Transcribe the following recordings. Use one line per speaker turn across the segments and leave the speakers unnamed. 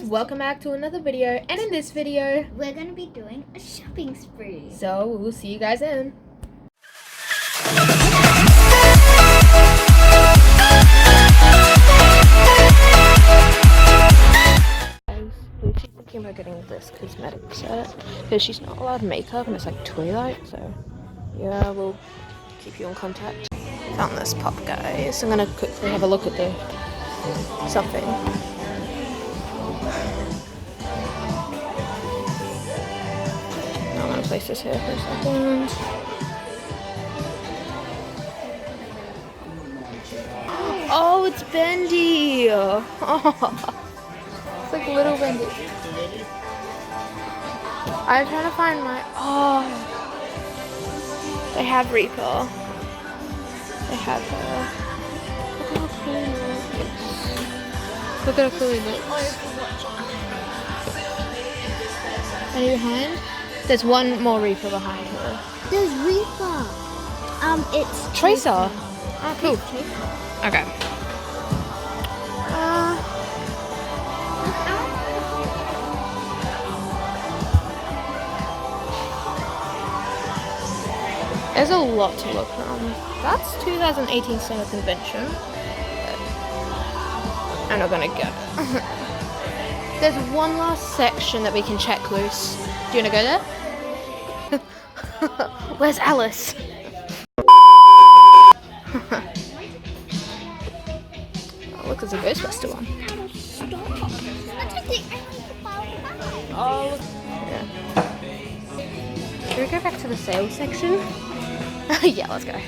welcome back to another video, and in this video
we're going to be doing a shopping spree.
So we'll see you guys in. Lucy's thinking about getting this cosmetic set because she's not allowed makeup and it's like twilight, so yeah, we'll keep you in contact. Found this pop, guys. I'm gonna quickly have a look at the something. I'm gonna place this here for a second. Oh, it's bendy! Oh. It's like little bendy. I'm trying to find my... Oh! They have Reaper. They have her. Look how cool it looks. Look at how cool it looks. Any behind? There's one more Reaper behind her.
There's Reaper. It's
Tracer. Oh, cool. Okay. There's a lot to look from. That's 2018 Summer Convention. I'm not gonna get it. There's one last section that we can check loose. Do you wanna go there? Where's Alice? Oh, look, there's a Ghostbuster one. Oh, look. Yeah. Should we go back to the sales section? Yeah, let's go.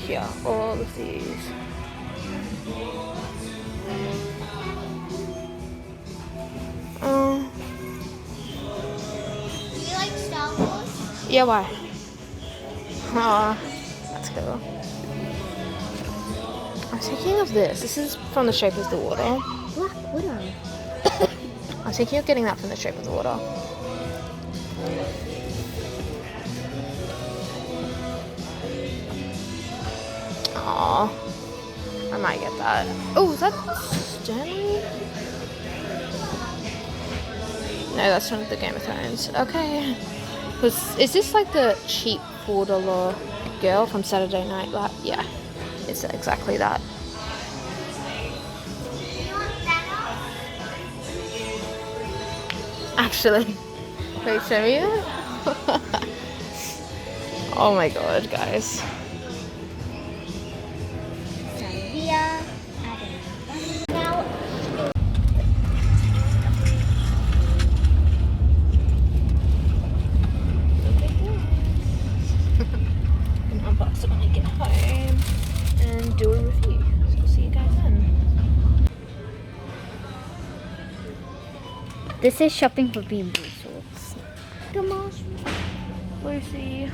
Here, all of these.
Do you like Star Wars?
Yeah, why? Aw, that's cool. I was thinking of this. This is from The Shape of the Water.
Black Widow.
I was thinking of getting that from The Shape of the Water. Aww. I might get that. Oh, is that Stanley? No, that's from the Game of Thrones. Okay. Is this like the cheap $4 girl from Saturday Night Live? Yeah, it's exactly that. Actually, wait, show me it? Oh my god, guys. Unbox it when I get home and do a review. So I'll see you guys then.
This is shopping for being resource. Come on,
Lucy,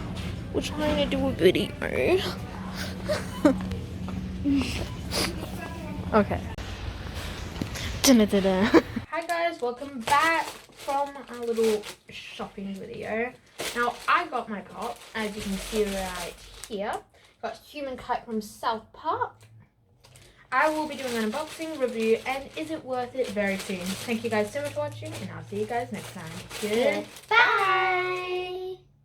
we're trying to do a video. Okay. Dun-dun-dun-dun. Hi guys, welcome back from our little shopping video. Now I got my pop, as you can see right here. Got Human Kite from South Park. I will be doing an unboxing review and is it worth it very soon. Thank you guys so much for watching and I'll see you guys next time. Goodbye.